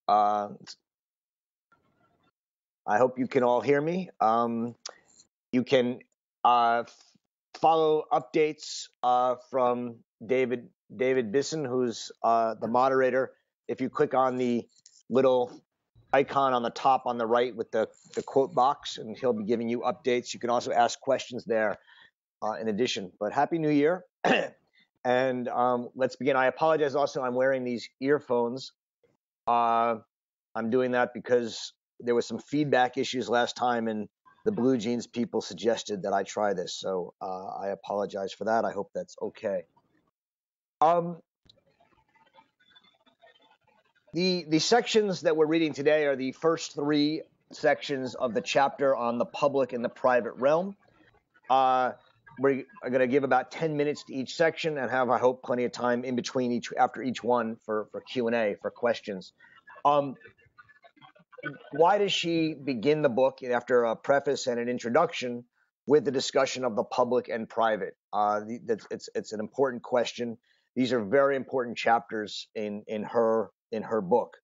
I hope you can all hear me. You can follow updates from David Bisson, who's the moderator. If you click on the little icon on the top on the right with the quote box, and he'll be giving you updates. You can also ask questions there in addition. But Happy New Year. And let's begin. I apologize also, I'm wearing these earphones. I'm doing that because there was some feedback issues last time, and the Blue Jeans people suggested that I try this. So I apologize for that. I hope that's okay. The sections that we're reading today are the first three sections of the chapter on the public and the private realm. We're going to give about 10 minutes to each section and have, I hope, plenty of time in between after each one for Q&A, for questions. Why does she begin the book after a preface and an introduction with the discussion of the public and private? It's an important question. These are very important chapters in her book.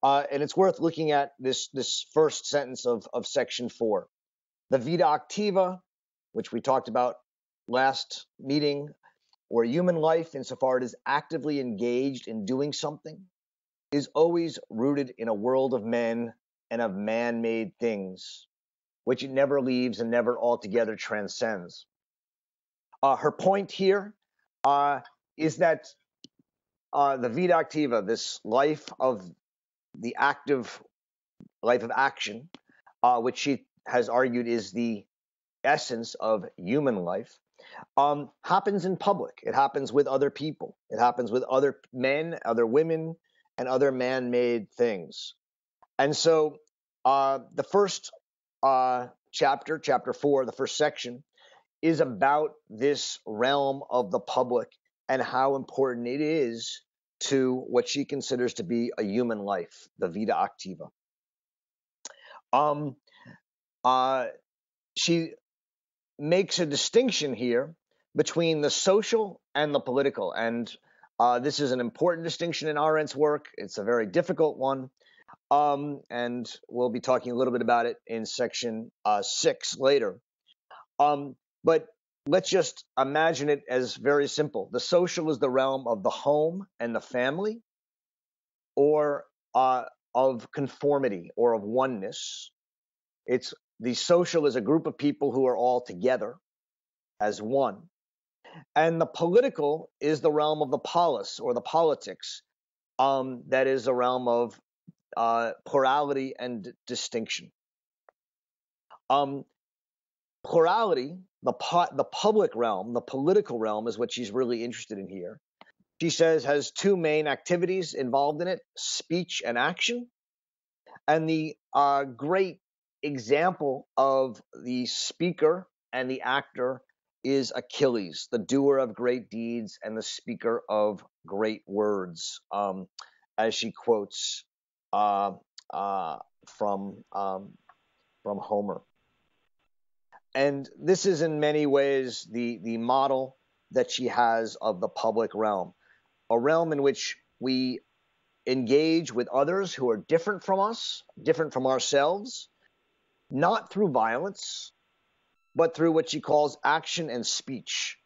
And it's worth looking at this first sentence of section 4. The vita activa, which we talked about last meeting, or human life insofar it is actively engaged in doing something, is always rooted in a world of men and of man-made things, which it never leaves and never altogether transcends. Her point here is that the vita activa, this life of the active life of action, which she has argued is the essence of human life, happens in public. It happens with other people. It happens with other men, other women, and other man-made things. And so the first chapter, chapter 4, the first section, is about this realm of the public and how important it is to what she considers to be a human life, the vita activa. She makes a distinction here between the social and the political, and this is an important distinction in Arendt's work. It's a very difficult one, and we'll be talking a little bit about it in section 6 later. But let's just imagine it as very simple. The social is the realm of the home and the family, or of conformity or of oneness. It's the social is a group of people who are all together as one. And the political is the realm of the polis, or the politics. That is a realm of plurality and distinction. Plurality, the public realm, the political realm, is what she's really interested in here. She says has two main activities involved in it: speech and action. And the great example of the speaker and the actor is Achilles, the doer of great deeds and the speaker of great words, as she quotes from Homer. And this is in many ways the model that she has of the public realm, a realm in which we engage with others who are different from us, different from ourselves, not through violence, but through what she calls action and speech.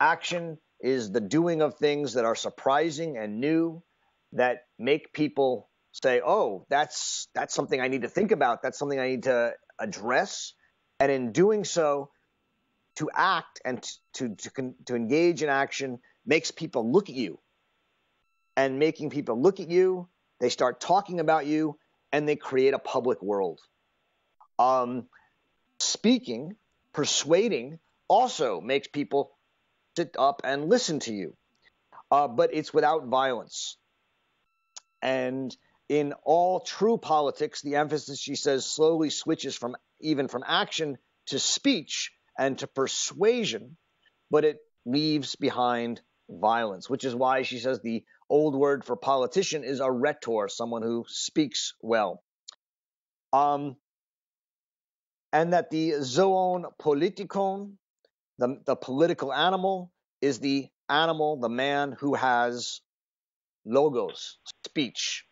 Action is the doing of things that are surprising and new, that make people say, oh, that's something I need to think about. That's something I need to address. And in doing so, to act and to engage in action makes people look at you. And making people look at you, they start talking about you, and they create a public world. Speaking, persuading, also makes people sit up and listen to you. But it's without violence. And in all true politics, the emphasis, she says, slowly switches from action to speech and to persuasion, but it leaves behind violence, which is why she says the old word for politician is a rhetor, someone who speaks well. And that the zoon politikon, the political animal, is the animal, the man who has logos, speech.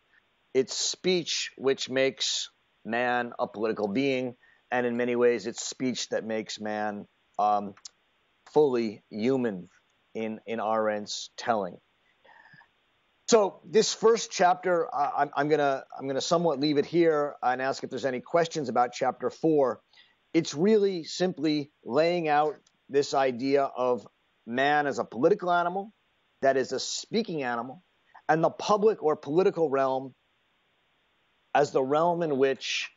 It's speech which makes man a political being, and in many ways it's speech that makes man fully human in Arendt's telling. So this first chapter, I'm gonna somewhat leave it here and ask if there's any questions about chapter 4. It's really simply laying out this idea of man as a political animal, that is a speaking animal, and the public or political realm as the realm in which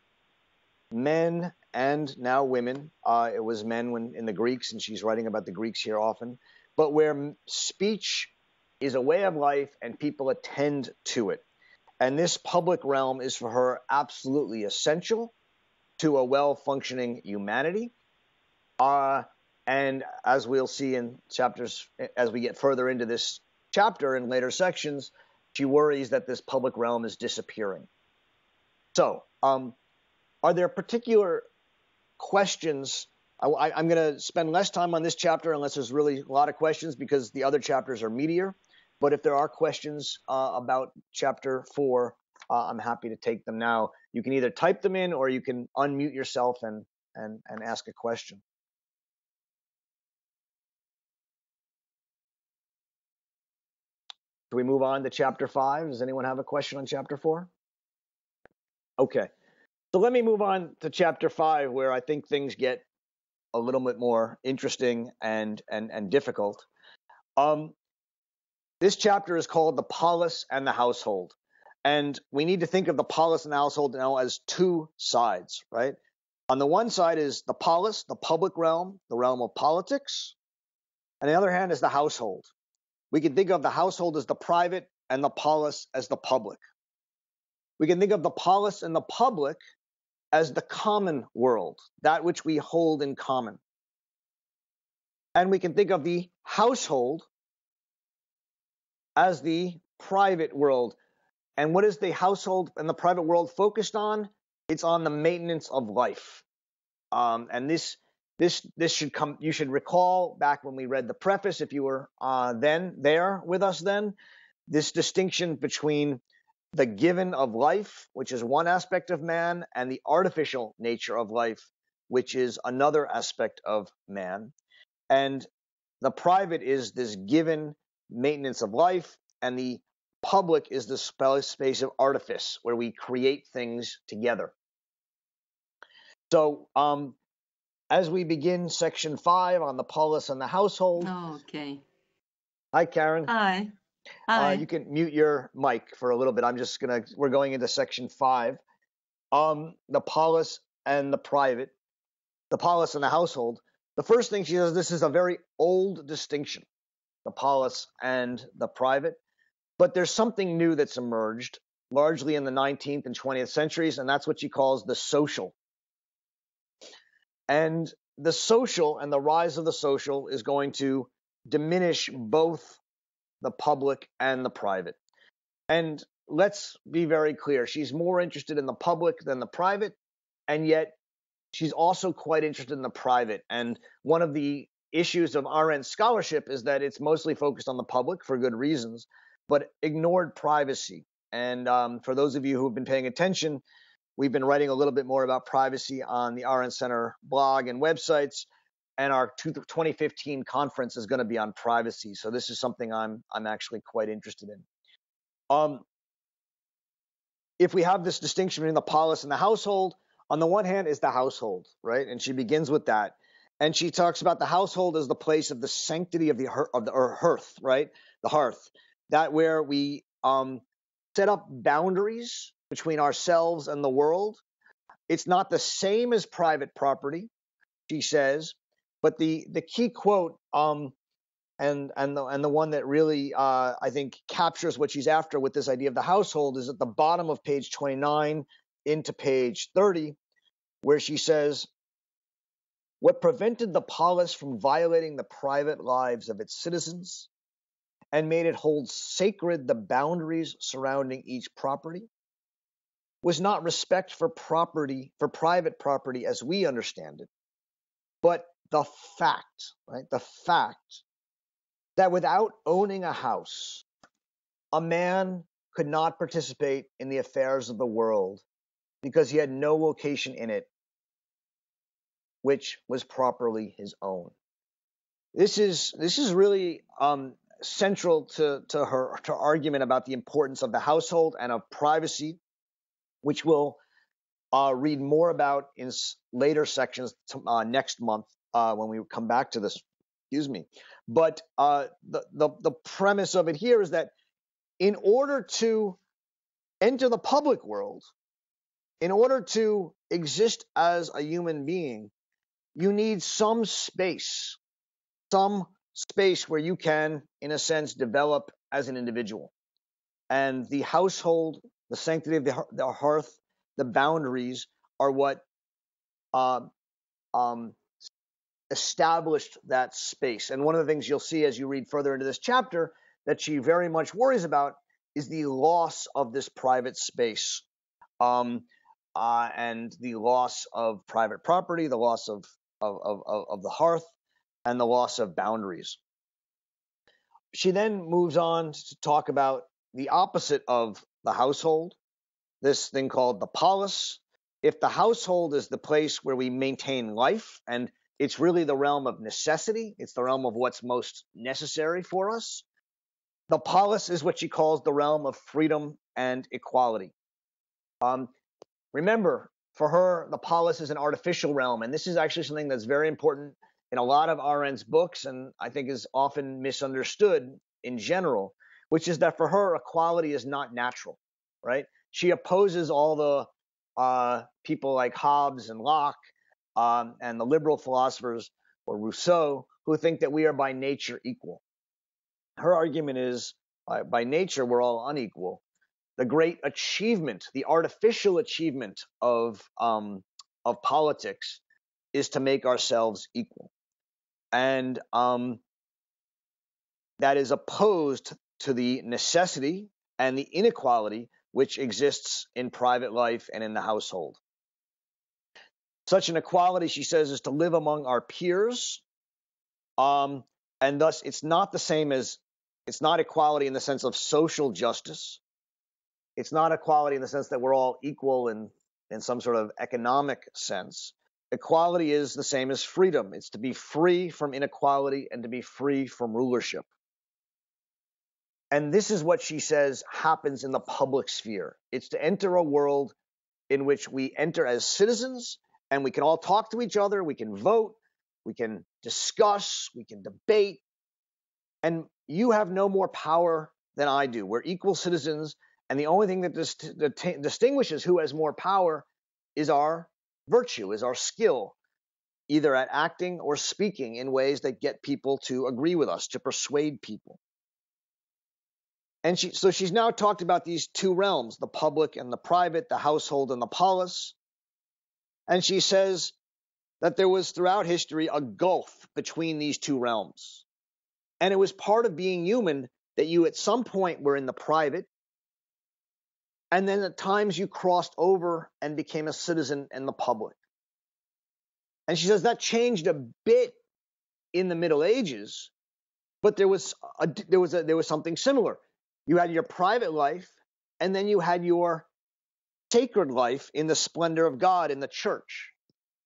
men and now women, it was men when in the Greeks, and she's writing about the Greeks here often, but where speech is a way of life and people attend to it. And this public realm is for her absolutely essential to a well-functioning humanity. And as we'll see in chapters, as we get further into this chapter in later sections, she worries that this public realm is disappearing. So, are there particular questions? I'm going to spend less time on this chapter unless there's really a lot of questions, because the other chapters are meatier. But if there are questions about chapter 4, I'm happy to take them now. You can either type them in or you can unmute yourself and ask a question. Do we move on to chapter 5? Does anyone have a question on chapter 4? Okay. So let me move on to chapter 5, where I think things get a little bit more interesting and difficult. This chapter is called The Polis and the Household. And we need to think of the polis and the household now as two sides, right? On the one side is the polis, the public realm, the realm of politics. And on the other hand is the household. We can think of the household as the private and the polis as the public. We can think of the polis and the public as the common world, that which we hold in common. And we can think of the household as the private world. And what is the household and the private world focused on? It's on the maintenance of life. And this should come. You should recall back when we read the preface, if you were then there with us then, this distinction between the given of life, which is one aspect of man, and the artificial nature of life, which is another aspect of man. And the private is this given maintenance of life, and the public is the space of artifice, where we create things together. So as we begin section 5 on the polis and the household. Oh, okay. Hi, Karen. Hi. Hi. You can mute your mic for a little bit. We're going into section 5. The polis and the private, the polis and the household. The first thing she says, this is a very old distinction, the polis and the private. But there's something new that's emerged, largely in the 19th and 20th centuries, and that's what she calls the social. And the social and the rise of the social is going to diminish both the public and the private. And let's be very clear. She's more interested in the public than the private, and yet she's also quite interested in the private. And one of the issues of Arendt's scholarship is that it's mostly focused on the public for good reasons, but ignored privacy. And for those of you who have been paying attention, we've been writing a little bit more about privacy on the Arendt Center blog and websites, and our 2015 conference is going to be on privacy. So this is something I'm actually quite interested in. If we have this distinction between the polis and the household, on the one hand is the household, right? And she begins with that. And she talks about the household as the place of the sanctity of the hearth, right? The hearth, that where we set up boundaries between ourselves and the world. It's not the same as private property, she says, but the key quote and the one that really I think captures what she's after with this idea of the household is at the bottom of page 29 into page 30, where she says, what prevented the polis from violating the private lives of its citizens and made it hold sacred the boundaries surrounding each property was not respect for property, for private property as we understand it, but the fact, right? The fact that without owning a house, a man could not participate in the affairs of the world because he had no vocation in it which was properly his own. This is really central to her argument about the importance of the household and of privacy, which we'll read more about in later sections next month when we come back to this. Excuse me. But the premise of it here is that in order to enter the public world, in order to exist as a human being, you need some space where you can, in a sense, develop as an individual. And the household, the sanctity of the hearth, the boundaries are what established that space. And one of the things you'll see as you read further into this chapter that she very much worries about is the loss of this private space, and the loss of private property, the loss of the hearth, and the loss of boundaries. She then moves on to talk about the opposite of the household, this thing called the polis. If the household is the place where we maintain life, and it's really the realm of necessity, it's the realm of what's most necessary for us, the polis is what she calls the realm of freedom and equality. Remember, for her, the polis is an artificial realm, and this is actually something that's very important in a lot of Arendt's books, and I think is often misunderstood in general, which is that for her, equality is not natural, right? She opposes all the people like Hobbes and Locke and the liberal philosophers, or Rousseau, who think that we are by nature equal. Her argument is, by nature, we're all unequal. The great achievement, the artificial achievement of politics, is to make ourselves equal, and that is opposed to the necessity and the inequality which exists in private life and in the household. Such an equality, she says, is to live among our peers, and thus it's not equality in the sense of social justice. It's not equality in the sense that we're all equal in some sort of economic sense. Equality is the same as freedom. It's to be free from inequality and to be free from rulership. And this is what she says happens in the public sphere. It's to enter a world in which we enter as citizens, and we can all talk to each other, we can vote, we can discuss, we can debate, and you have no more power than I do. We're equal citizens, and the only thing that distinguishes who has more power is our virtue, is our skill, either at acting or speaking in ways that get people to agree with us, to persuade people. And so she's now talked about these two realms, the public and the private, the household and the polis. And she says that there was throughout history a gulf between these two realms. And it was part of being human that you at some point were in the private, and then at times you crossed over and became a citizen in the public. And she says that changed a bit in the Middle Ages, but there was something similar. You had your private life, and then you had your sacred life in the splendor of God in the church.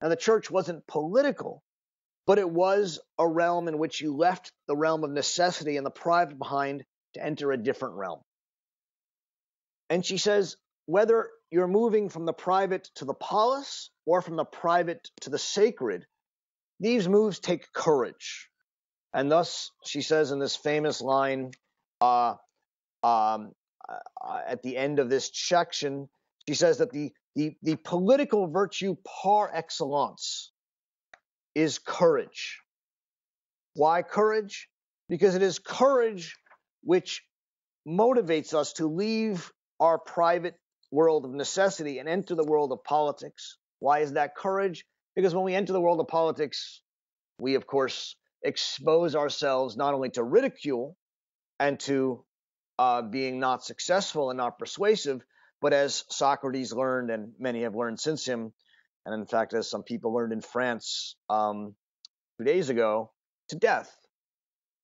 Now, the church wasn't political, but it was a realm in which you left the realm of necessity and the private behind to enter a different realm. And she says, whether you're moving from the private to the polis or from the private to the sacred, these moves take courage. And thus, she says in this famous line at the end of this section, she says that the political virtue par excellence is courage. Why courage? Because it is courage which motivates us to leave our private world of necessity and enter the world of politics. Why is that courage? Because when we enter the world of politics, we, of course, expose ourselves not only to ridicule and to being not successful and not persuasive, but as Socrates learned, and many have learned since him, and in fact, as some people learned in France 2 days ago, to death.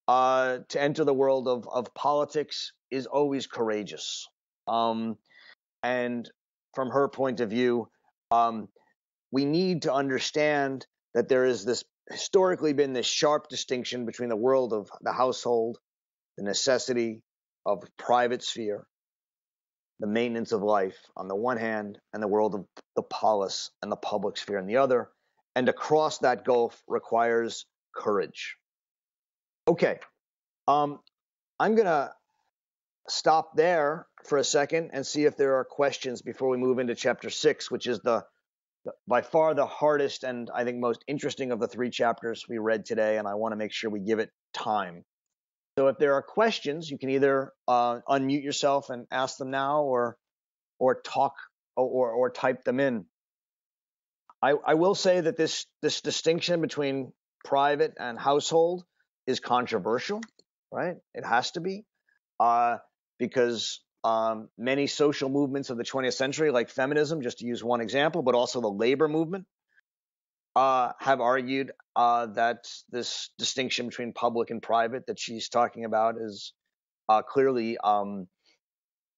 to enter the world of politics is always courageous. And from her point of view, we need to understand that there is this historically been this sharp distinction between the world of the household, the necessity of private sphere, the maintenance of life on the one hand, and the world of the polis and the public sphere on the other. And to cross that gulf requires courage. Okay, I'm going to stop there for a second and see if there are questions before we move into chapter 6, which is by far the hardest and I think most interesting of the 3 chapters we read today, and I want to make sure we give it time. So if there are questions, you can either unmute yourself and ask them now, or talk or type them in. I will say that this distinction between private and household is controversial, right? It has to be, because many social movements of the 20th century, like feminism, just to use one example, but also the labor movement, have argued that this distinction between public and private that she's talking about is clearly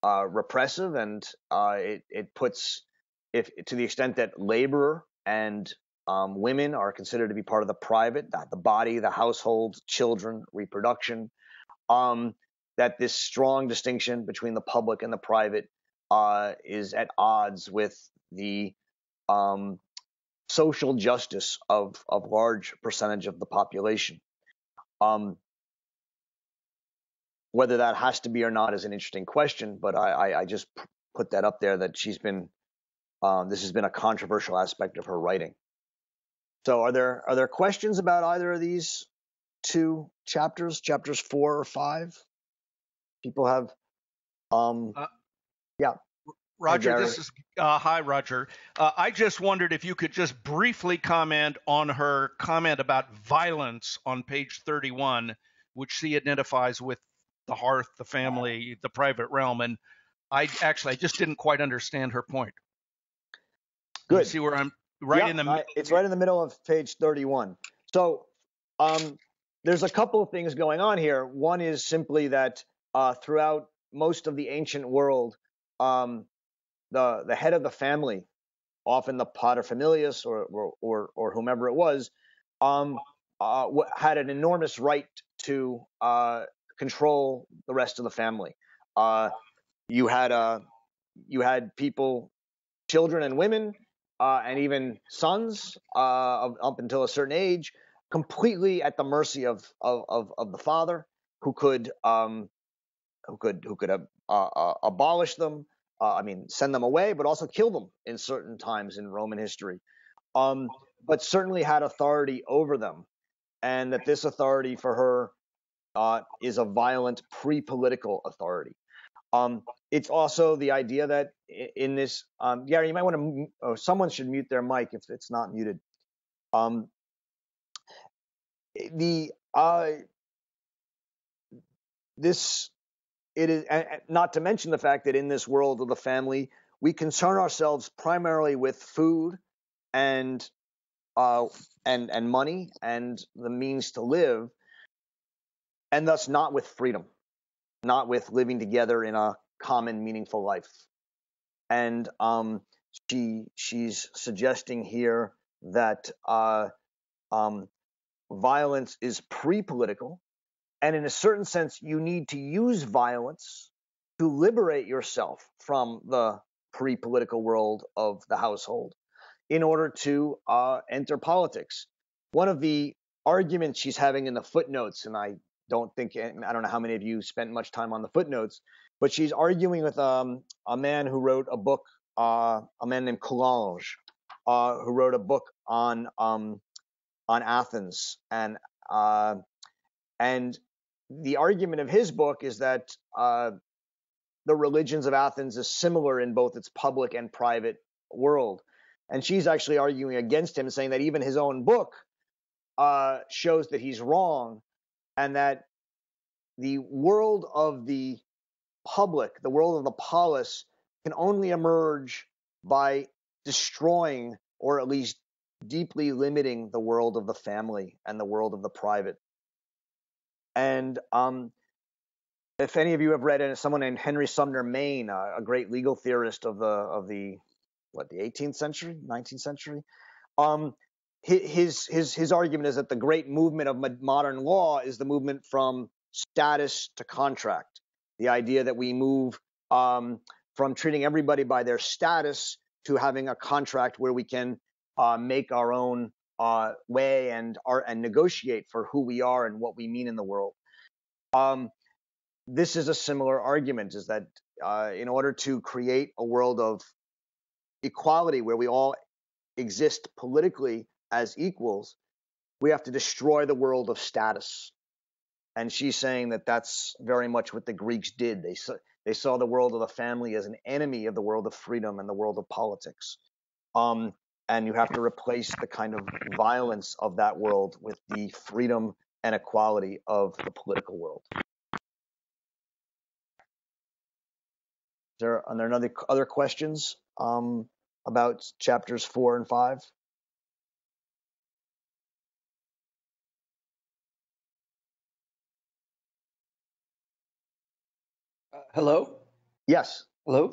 repressive, and it puts, if to the extent that labor and women are considered to be part of the private, the body, the household, children, reproduction, that this strong distinction between the public and the private is at odds with the social justice of large percentage of the population. Whether that has to be or not is an interesting question, but I just put that up there, that she's been this has been a controversial aspect of her writing. So are there questions about either of these 2 chapters 4 or 5? People have yeah. Roger, Hi, this is hi, Roger. I just wondered if you could just briefly comment on her comment about violence on page 31, which she identifies with the hearth, the family, the private realm, and I just didn't quite understand her point. Good. You see where I'm right in the middle? It's right in the middle of page 31. So there's a couple of things going on here. One is simply that throughout most of the ancient world, the head of the family, often the paterfamilias or whomever it was, had an enormous right to control the rest of the family. You had people, children and women, and even sons, up until a certain age, completely at the mercy of the father, who could abolish them, send them away, but also kill them in certain times in Roman history. But certainly had authority over them, and that this authority for her is a violent pre-political authority. It's also the idea that in this, Gary, you might want to, someone should mute their mic if it's not muted. It is, not to mention the fact that in this world of the family, we concern ourselves primarily with food and money and the means to live, and thus not with freedom, not with living together in a common, meaningful life. And she's suggesting here that violence is pre-political, and in a certain sense, you need to use violence to liberate yourself from the pre-political world of the household in order to enter politics. One of the arguments she's having in the footnotes, and I don't know how many of you spent much time on the footnotes, but she's arguing with a man who wrote a book, a man named Coulange, who wrote a book on Athens, and the argument of his book is that the religions of Athens is similar in both its public and private world. And she's actually arguing against him, saying that even his own book shows that he's wrong, and that the world of the public, the world of the polis, can only emerge by destroying, or at least deeply limiting, the world of the family and the world of the private. And if any of you have read someone named Henry Sumner Maine, a great legal theorist of the 18th century, 19th century, his argument is that the great movement of modern law is the movement from status to contract. The idea that we move from treating everybody by their status to having a contract where we can make our own way and negotiate for who we are and what we mean in the world. This is a similar argument, is that in order to create a world of equality where we all exist politically as equals, we have to destroy the world of status. And she's saying that that's very much what the Greeks did. They saw the world of the family as an enemy of the world of freedom and the world of politics. And you have to replace the kind of violence of that world with the freedom and equality of the political world. Are there other questions about chapters 4 and 5? Hello? Yes. Hello?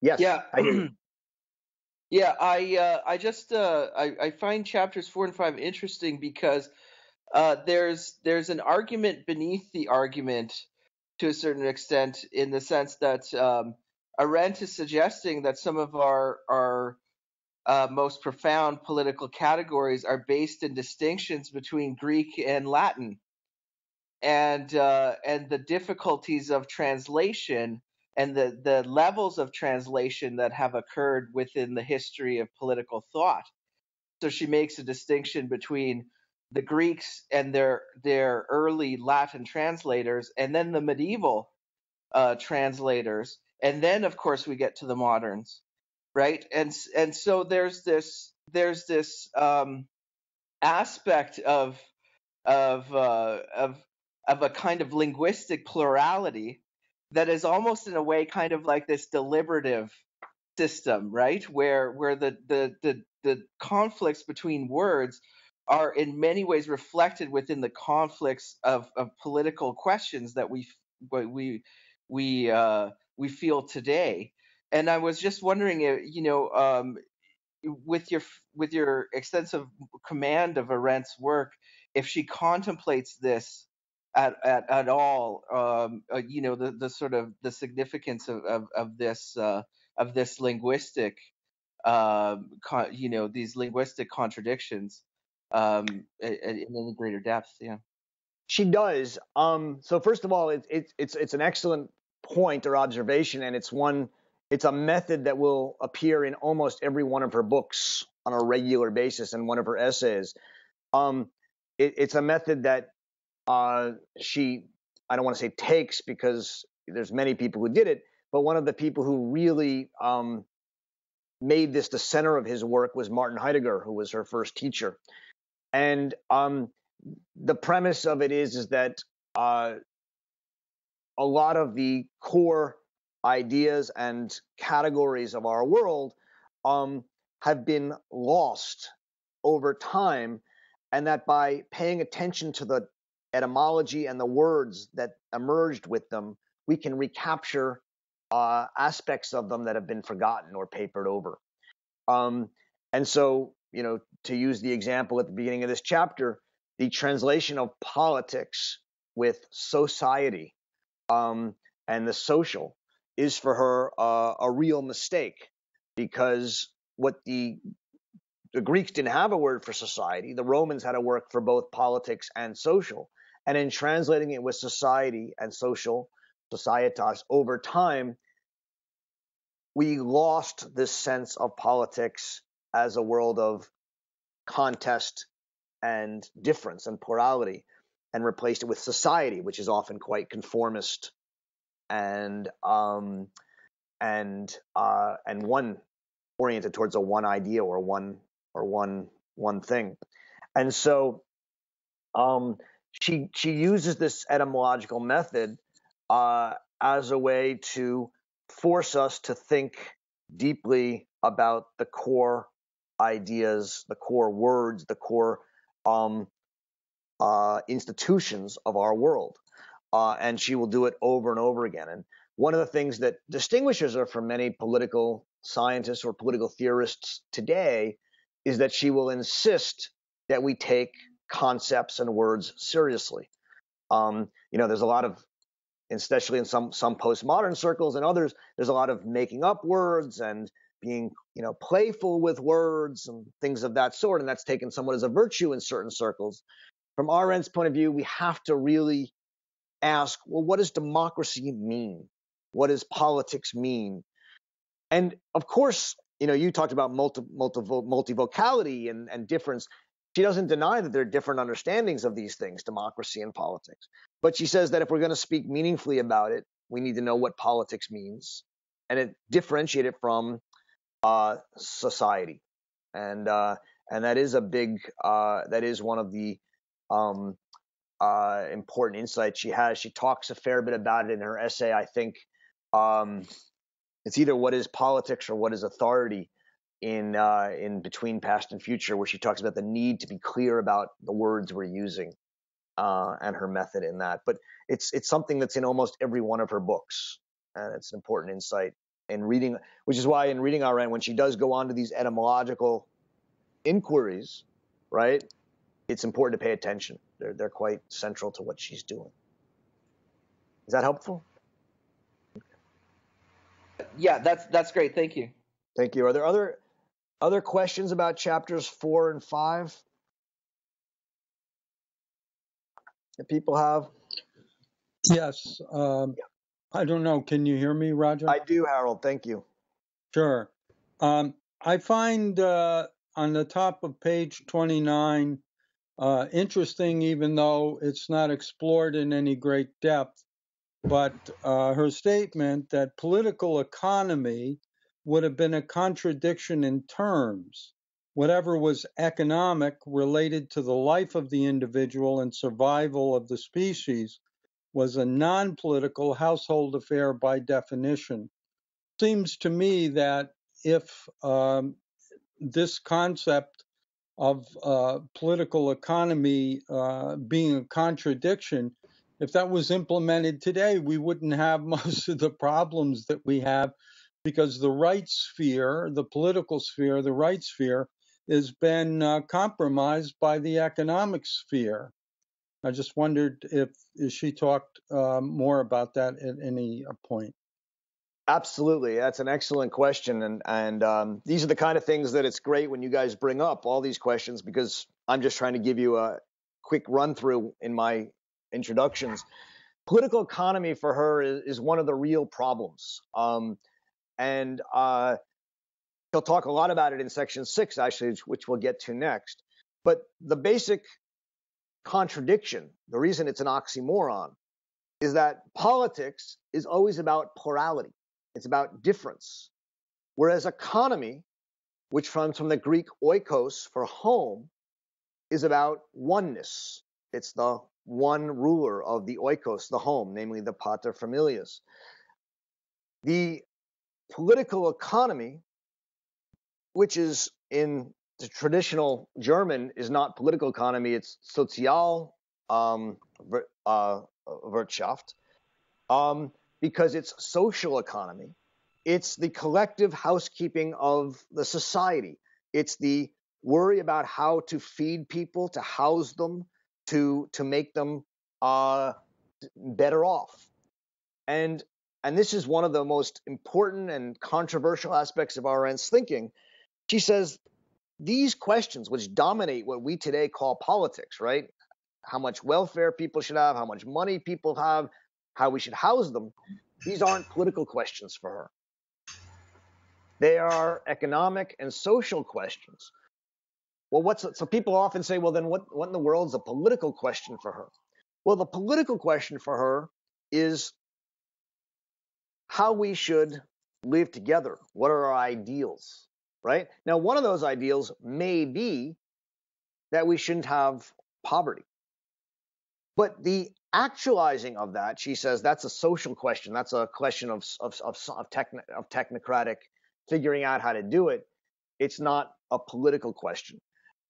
Yes. Yeah. I hear you. Yeah, I find chapters 4 and 5 interesting because there's an argument beneath the argument to a certain extent, in the sense that Arendt is suggesting that some of our most profound political categories are based in distinctions between Greek and Latin, and the difficulties of translation and the levels of translation that have occurred within the history of political thought. So she makes a distinction between the Greeks and their early Latin translators, and then the medieval translators, and then of course we get to the moderns, right? And so there's this aspect of a kind of linguistic plurality that is almost in a way kind of like this deliberative system, right? Where the conflicts between words are in many ways reflected within the conflicts of political questions that we feel today. And I was just wondering, with your extensive command of Arendt's work, if she contemplates this at all, the sort of the significance of this linguistic, these linguistic contradictions in any greater depth. Yeah. She does. So first of all, it's an excellent point or observation, and it's a method that will appear in almost every one of her books on a regular basis and one of her essays. It's a method that she, I don't want to say takes, because there's many people who did it, but one of the people who really made this the center of his work was Martin Heidegger, who was her first teacher. And the premise of it is that a lot of the core ideas and categories of our world have been lost over time, and that by paying attention to the etymology and the words that emerged with them, we can recapture aspects of them that have been forgotten or papered over. And so, to use the example at the beginning of this chapter, the translation of politics with society and the social is for her a real mistake, because what the Greeks didn't have a word for society. The Romans had a word for both politics and social. And in translating it with society and social, societas, over time, we lost this sense of politics as a world of contest and difference and plurality, and replaced it with society, which is often quite conformist and one oriented towards a one idea or one thing. And so she uses this etymological method as a way to force us to think deeply about the core ideas, the core words, the core institutions of our world. and she will do it over and over again. And one of the things that distinguishes her from many political scientists or political theorists today is that she will insist that we take concepts and words seriously. There's a lot of, especially in some postmodern circles and others, there's a lot of making up words and being, playful with words and things of that sort, and that's taken somewhat as a virtue in certain circles. From Arendt's point of view, we have to really ask, well, what does democracy mean? What does politics mean? And of course, you talked about multivocality and difference. She doesn't deny that there are different understandings of these things, democracy and politics. But she says that if we're going to speak meaningfully about it, we need to know what politics means and differentiate it from society. And that is that is one of the important insights she has. She talks a fair bit about it in her essay. I think it's either what is politics or what is authority in Between Past and Future, where she talks about the need to be clear about the words we're using and her method in that. But it's something that's in almost every one of her books, and it's an important insight in reading, which is why in reading Arendt, when she does go on to these etymological inquiries, right, it's important to pay attention. They're quite central to what she's doing. Is that helpful? Yeah, that's great. Thank you. Thank you. Are there other questions about chapters 4 and 5 that people have? Yes. I don't know. Can you hear me, Roger? I do, Harold. Thank you. Sure. I find on the top of page 29 interesting, even though it's not explored in any great depth, but her statement that political economy would have been a contradiction in terms. Whatever was economic related to the life of the individual and survival of the species was a non-political household affair by definition. Seems to me that if this concept of political economy being a contradiction, if that was implemented today, we wouldn't have most of the problems that we have, because the rights sphere, the political sphere, the rights sphere has been compromised by the economic sphere. I just wondered if she talked more about that at any point. Absolutely. That's an excellent question. And these are the kind of things that it's great when you guys bring up all these questions, because I'm just trying to give you a quick run through in my introductions. Political economy for her is one of the real problems. And he'll talk a lot about it in section 6, actually, which we'll get to next. But the basic contradiction, the reason it's an oxymoron, is that politics is always about plurality. It's about difference. Whereas economy, which comes from the Greek oikos for home, is about oneness. It's the one ruler of the oikos, the home, namely the paterfamilias. The political economy, which is in the traditional German, is not political economy, it's Sozial Wirtschaft, because it's social economy. It's the collective housekeeping of the society. It's the worry about how to feed people, to house them, to make them better off. And this is one of the most important and controversial aspects of Arendt's thinking. She says these questions, which dominate what we today call politics, right? How much welfare people should have, how much money people have, how we should house them, these aren't political questions for her. They are economic and social questions. Well, so people often say, well, then what in the world is a political question for her? Well, the political question for her is how we should live together. What are our ideals, right? Now, one of those ideals may be that we shouldn't have poverty. But the actualizing of that, she says, that's a social question. That's a question of technocratic figuring out how to do it. It's not a political question.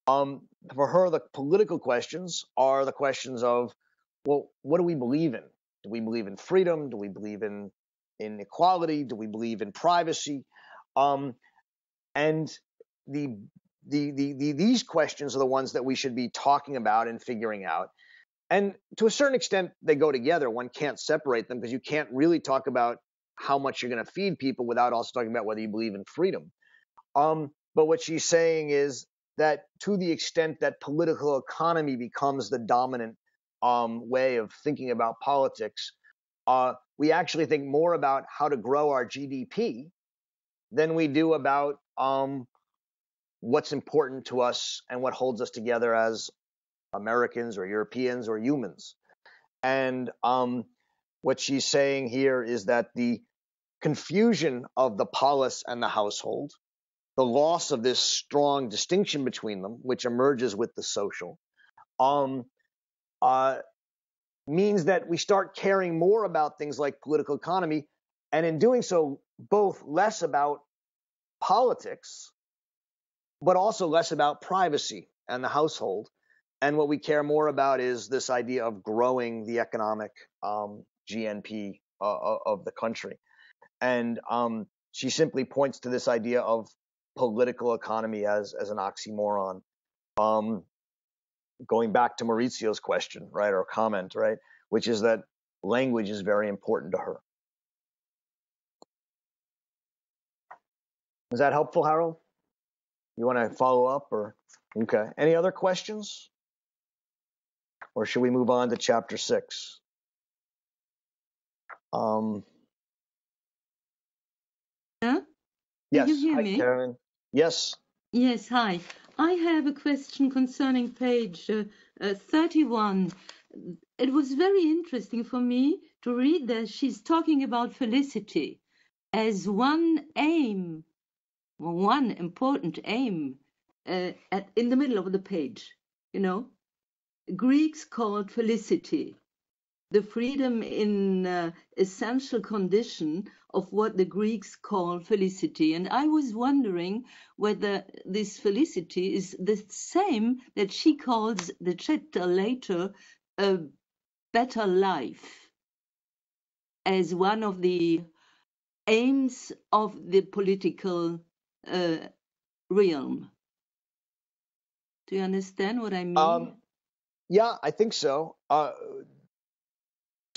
For her, the political questions are the questions of, well, what do we believe in? Do we believe in freedom? Do we believe in equality? Do we believe in privacy? And these questions are the ones that we should be talking about and figuring out. And to a certain extent, they go together. One can't separate them because you can't really talk about how much you're going to feed people without also talking about whether you believe in freedom. But what she's saying is that to the extent that political economy becomes the dominant way of thinking about politics, we actually think more about how to grow our GDP than we do about what's important to us and what holds us together as Americans or Europeans or humans. And what she's saying here is that the confusion of the polis and the household, the loss of this strong distinction between them, which emerges with the social, means that we start caring more about things like political economy, and in doing so, both less about politics, but also less about privacy and the household. And what we care more about is this idea of growing the economic GNP of the country. And she simply points to this idea of political economy as an oxymoron. Going back to Maurizio's question, right, or comment, right, which is that language is very important to her. Is that helpful, Harold? You want to follow up, or okay? Any other questions, or should we move on to chapter 6? Yes. Can you hear Hi, me? Karen. Yes. Yes, hi. I have a question concerning page 31. It was very interesting for me to read that she's talking about felicity as one aim, one important aim in the middle of the page. You know, Greeks called felicity the freedom in essential condition of what the Greeks call felicity. And I was wondering whether this felicity is the same that she calls the chapter later a better life as one of the aims of the political realm. Do you understand what I mean? Yeah, I think so.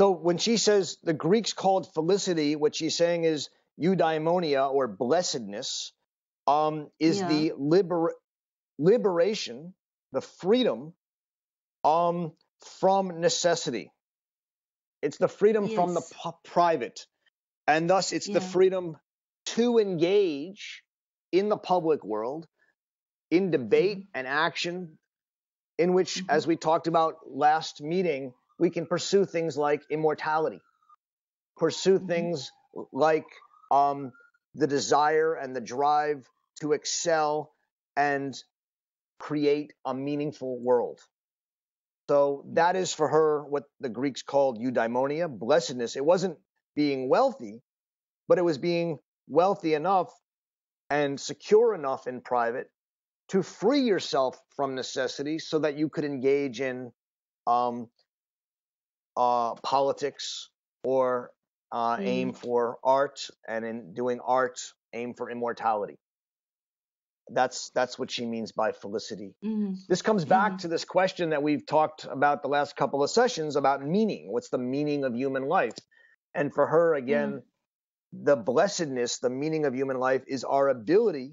So when she says the Greeks called felicity, what she's saying is eudaimonia, or blessedness, is the liberation, the freedom from necessity. It's the freedom from the private, and thus it's the freedom to engage in the public world, in debate and action, in which, as we talked about last meeting, we can pursue things like immortality, pursue things like the desire and the drive to excel and create a meaningful world. So that is for her what the Greeks called eudaimonia, blessedness. It wasn't being wealthy, but it was being wealthy enough and secure enough in private to free yourself from necessity so that you could engage in politics, or aim for art, and in doing art, aim for immortality. That's what she means by felicity. This comes back to this question that we've talked about the last couple of sessions about meaning. What's the meaning of human life? And for her, again, the blessedness, the meaning of human life, is our ability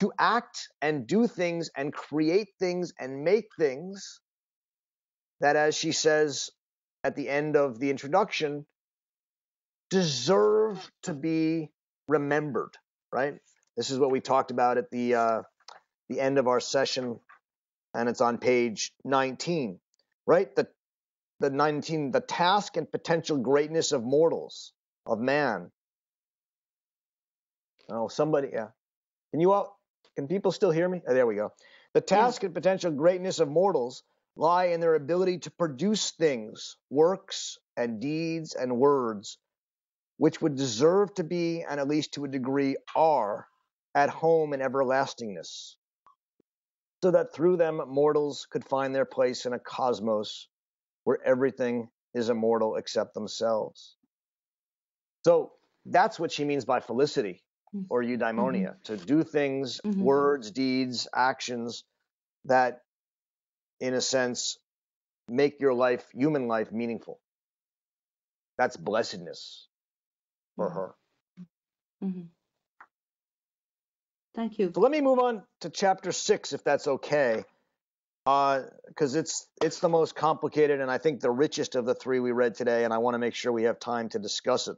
to act and do things and create things and make things that, as she says at the end of the introduction, deserve to be remembered, right? This is what we talked about at the end of our session, and it's on page 19, right? The 19, the task and potential greatness of mortals, of man. Oh, somebody, yeah. Can people still hear me? Oh, there we go. The task and potential greatness of mortals lie in their ability to produce things, works and deeds and words, which would deserve to be, and at least to a degree are, at home in everlastingness, so that through them mortals could find their place in a cosmos where everything is immortal except themselves. So that's what she means by felicity or eudaimonia, to do things, words, deeds, actions that, in a sense, make your life, human life, meaningful. That's blessedness for her. Thank you. So let me move on to chapter 6, if that's okay, because it's the most complicated and I think the richest of the three we read today, and I want to make sure we have time to discuss it.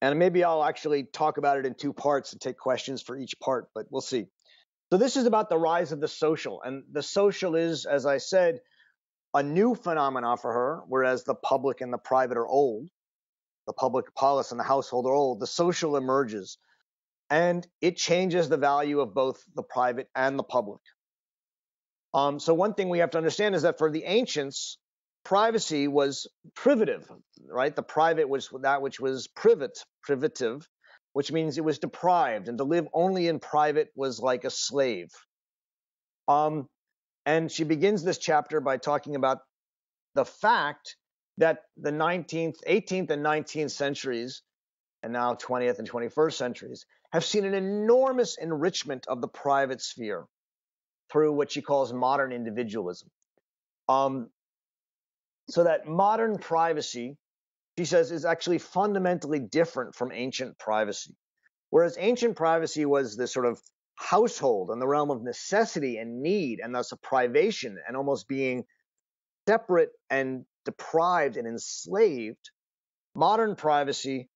And maybe I'll actually talk about it in two parts and take questions for each part, but we'll see. So this is about the rise of the social, and the social is, as I said, a new phenomenon for her, whereas the public and the private are old. The public polis and the household are old. The social emerges, and it changes the value of both the private and the public. So one thing we have to understand is that for the ancients, privacy was privative, right? The private was that which was privative, which means it was deprived, and to live only in private was like a slave. And she begins this chapter by talking about the fact that the 19th, 18th, and 19th centuries, and now 20th and 21st centuries, have seen an enormous enrichment of the private sphere through what she calls modern individualism. So that modern privacy, she says, is actually fundamentally different from ancient privacy. Whereas ancient privacy was this sort of household in the realm of necessity and need, and thus a privation and almost being separate and deprived and enslaved, modern privacy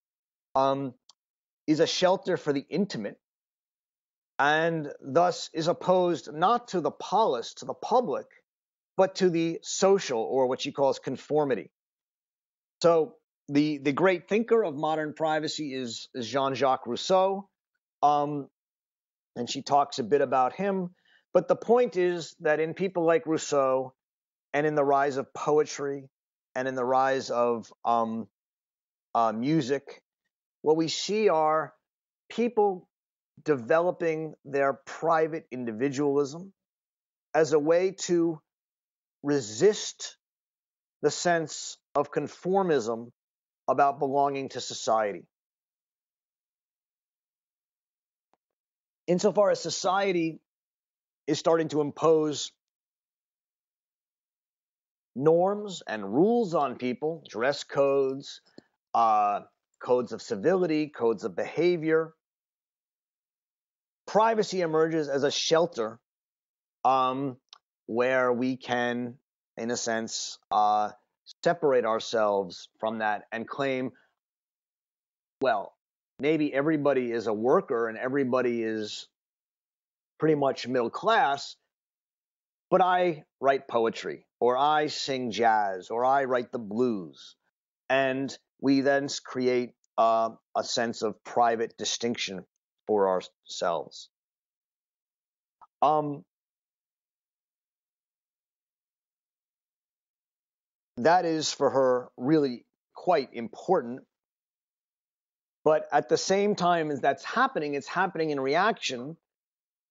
is a shelter for the intimate, and thus is opposed not to the polis, to the public, but to the social, or what she calls conformity. So the great thinker of modern privacy is Jean-Jacques Rousseau, and she talks a bit about him. But the point is that in people like Rousseau, and in the rise of poetry, and in the rise of music, what we see are people developing their private individualism as a way to resist the sense of conformism about belonging to society. Insofar as society is starting to impose norms and rules on people, dress codes, codes of civility, codes of behavior, privacy emerges as a shelter where we can, in a sense, separate ourselves from that and claim, well, maybe everybody is a worker and everybody is pretty much middle class, but I write poetry, or I sing jazz, or I write the blues. And we then create a sense of private distinction for ourselves. That is for her really quite important. But at the same time as that's happening, it's happening in reaction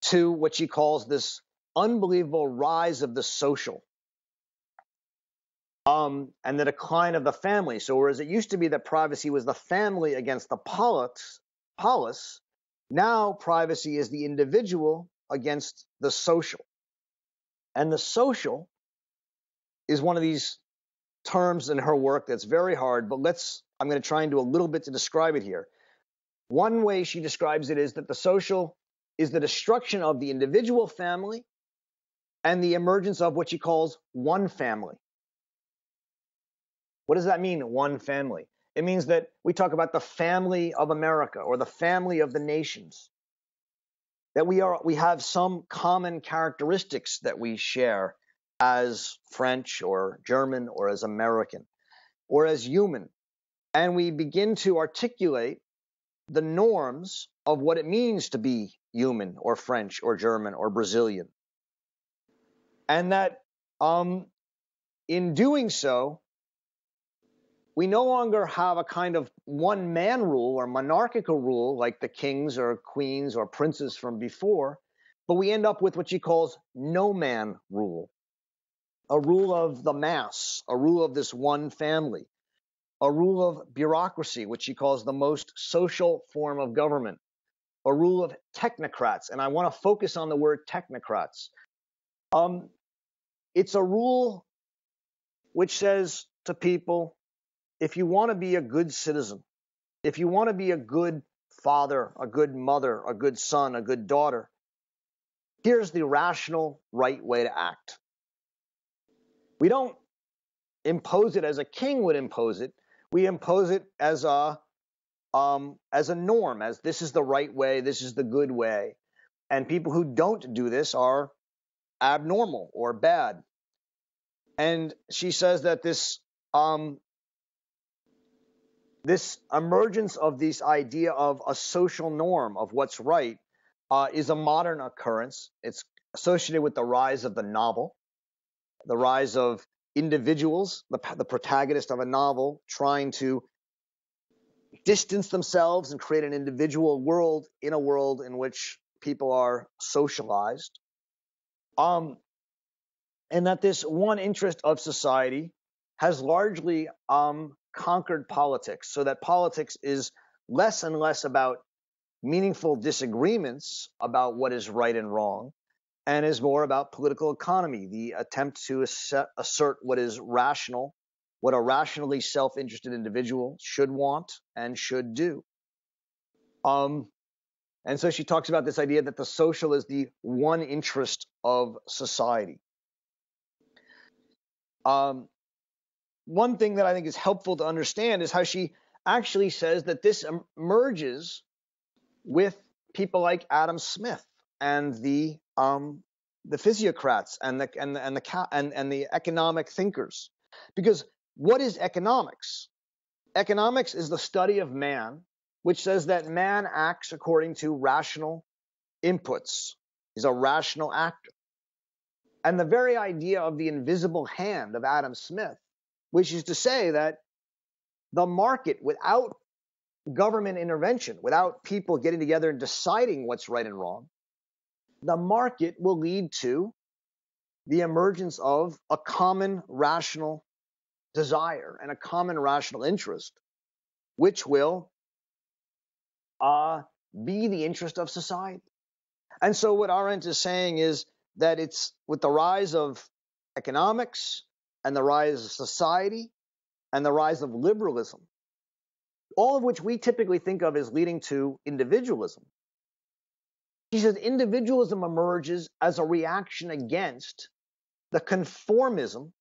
to what she calls this unbelievable rise of the social, and the decline of the family. So whereas it used to be that privacy was the family against the polis, now privacy is the individual against the social. And the social is one of these terms in her work that's very hard, but I'm going to try and do a little bit to describe it here. One way she describes it is that the social is the destruction of the individual family and the emergence of what she calls one family. What does that mean, one family? It means that we talk about the family of America or the family of the nations, that we have some common characteristics that we share as French or German or as American or as human. And we begin to articulate the norms of what it means to be human or French or German or Brazilian. And that in doing so, we no longer have a kind of one-man rule or monarchical rule like the kings or queens or princes from before, but we end up with what she calls no-man rule. a rule of the mass, a rule of this one family, a rule of bureaucracy, which she calls the most social form of government, a rule of technocrats. And I want to focus on the word technocrats. It's a rule which says to people, if you want to be a good citizen, if you want to be a good father, a good mother, a good son, a good daughter, here's the rational, right way to act. We don't impose it as a king would impose it. We impose it as a norm, as this is the right way, this is the good way. And people who don't do this are abnormal or bad. And she says that this emergence of this idea of a social norm of what's right is a modern occurrence. It's associated with the rise of the novel, the rise of individuals, the protagonist of a novel, trying to distance themselves and create an individual world in a world in which people are socialized. And that this one interest of society has largely conquered politics, so that politics is less and less about meaningful disagreements about what is right and wrong, and is more about political economy, the attempt to assert what is rational, what a rationally self-interested individual should want and should do. And so she talks about this idea that the social is the one interest of society. One thing that I think is helpful to understand is how she actually says that this emerges with people like Adam Smith and the physiocrats and the economic thinkers. Because what is economics? Economics is the study of man, which says that man acts according to rational inputs. He's a rational actor. And the very idea of the invisible hand of Adam Smith, which is to say that the market, without government intervention, without people getting together and deciding what's right and wrong, the market will lead to the emergence of a common rational desire and a common rational interest, which will be the interest of society. And so what Arendt is saying is that it's with the rise of economics and the rise of society and the rise of liberalism, all of which we typically think of as leading to individualism. She says individualism emerges as a reaction against the conformism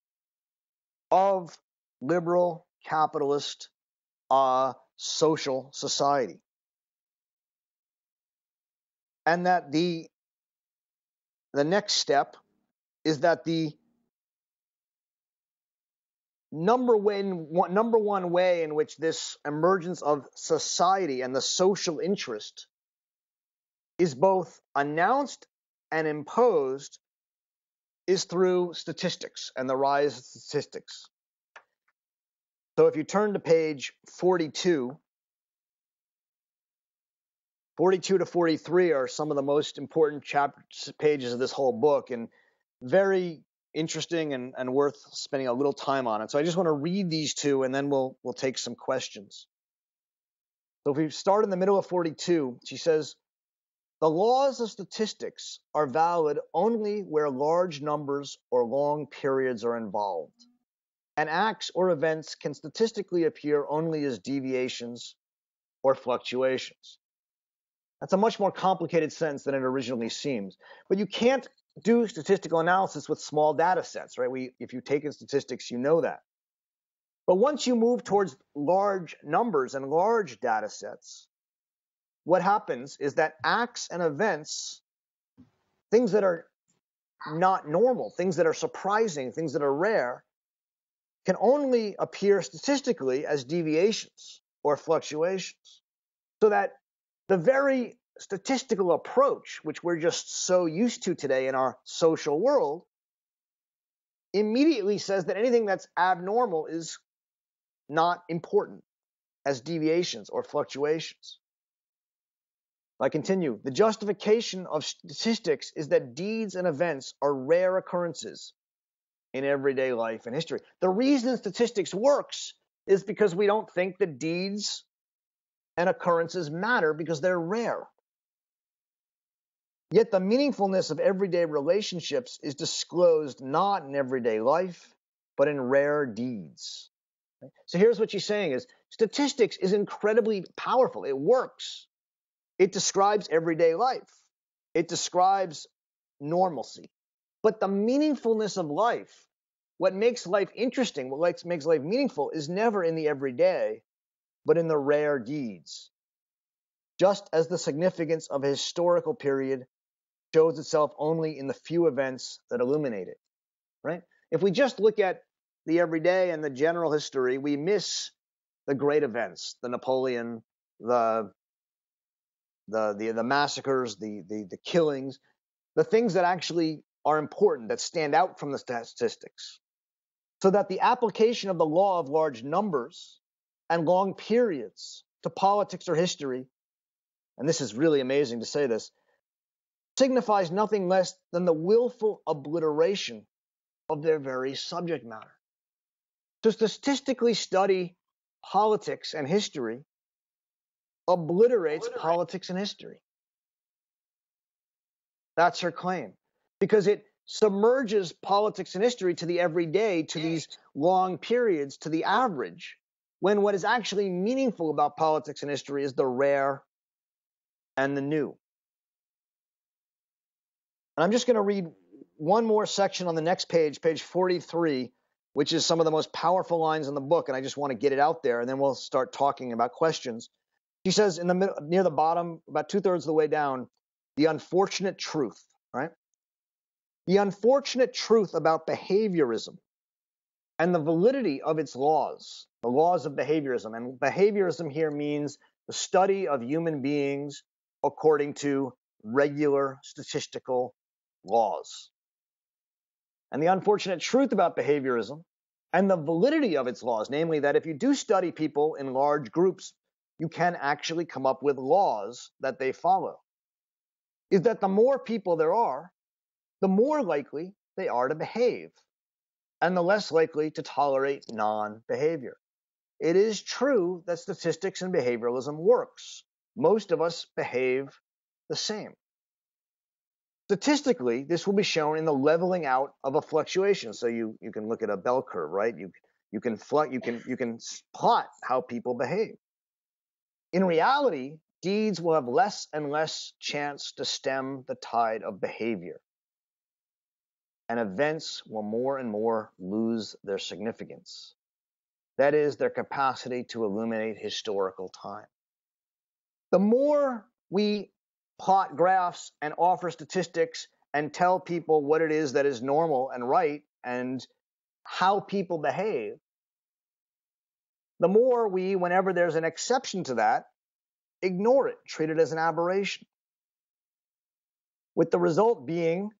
of liberal capitalist social society. And that the next step is that the number one way in which this emergence of society and the social interest is both announced and imposed is through statistics and the rise of statistics. So if you turn to page 42 to 43 are some of the most important pages of this whole book, and very interesting and worth spending a little time on it. So I just want to read these two, and then we'll take some questions. So if we start in the middle of 42, she says, the laws of statistics are valid only where large numbers or long periods are involved, and acts or events can statistically appear only as deviations or fluctuations. That's a much more complicated sentence than it originally seems. But you can't do statistical analysis with small data sets, right? If you take in statistics, you know that. But once you move towards large numbers and large data sets, what happens is that acts and events, things that are not normal, things that are surprising, things that are rare, can only appear statistically as deviations or fluctuations. So that the very statistical approach, which we're just so used to today in our social world, immediately says that anything that's abnormal is not important as deviations or fluctuations. I continue. The justification of statistics is that deeds and events are rare occurrences in everyday life and history. The reason statistics works is because we don't think that deeds and occurrences matter because they're rare. Yet the meaningfulness of everyday relationships is disclosed not in everyday life, but in rare deeds. So here's what she's saying is statistics is incredibly powerful. It works. It describes everyday life. It describes normalcy. But the meaningfulness of life, what makes life interesting, what makes life meaningful is never in the everyday, but in the rare deeds. Just as the significance of a historical period shows itself only in the few events that illuminate it, right? If we just look at the everyday and the general history, we miss the great events, the Napoleon, the massacres, the killings, the things that actually are important, that stand out from the statistics. So that the application of the law of large numbers and long periods to politics or history, and this is really amazing to say this, signifies nothing less than the willful obliteration of their very subject matter. To statistically study politics and history obliterates politics and history. That's her claim. Because it submerges politics and history to the everyday, to these long periods, to the average, when what is actually meaningful about politics and history is the rare and the new. And I'm just going to read one more section on the next page, page 43, which is some of the most powerful lines in the book, and I just want to get it out there, and then we'll start talking about questions. She says in the middle, near the bottom, about 2/3 of the way down, the unfortunate truth, right? The unfortunate truth about behaviorism and the validity of its laws, the laws of behaviorism. And behaviorism here means the study of human beings according to regular statistical laws. And the unfortunate truth about behaviorism and the validity of its laws, namely that if you do study people in large groups, you can actually come up with laws that they follow, is that the more people there are, the more likely they are to behave, and the less likely to tolerate non-behavior. It is true that statistics and behavioralism works. Most of us behave the same. Statistically, this will be shown in the leveling out of a fluctuation. So you can look at a bell curve, right? You can plot how people behave. In reality, deeds will have less and less chance to stem the tide of behavior, and events will more and more lose their significance. That is, their capacity to illuminate historical time. The more we plot graphs and offer statistics and tell people what it is that is normal and right and how people behave, the more we, whenever there's an exception to that, ignore it, treat it as an aberration. With the result being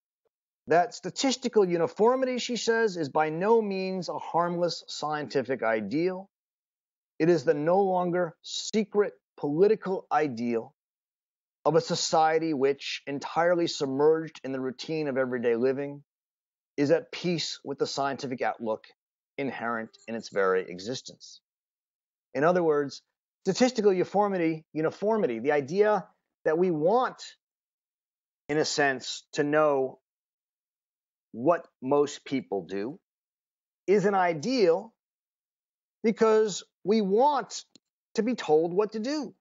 that statistical uniformity, she says, is by no means a harmless scientific ideal. It is the no longer secret political ideal of a society which, entirely submerged in the routine of everyday living, is at peace with the scientific outlook inherent in its very existence. In other words, statistical uniformity, the idea that we want, in a sense, to know what most people do, is an ideal because we want to be told what to do.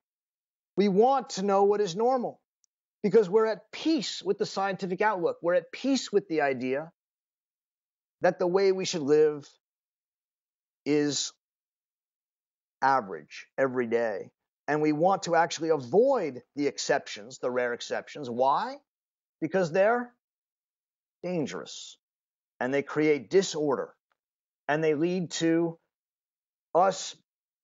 We want to know what is normal because we're at peace with the scientific outlook. We're at peace with the idea that the way we should live is average every day. And we want to actually avoid the exceptions, the rare exceptions. Why? Because they're dangerous and they create disorder and they lead to us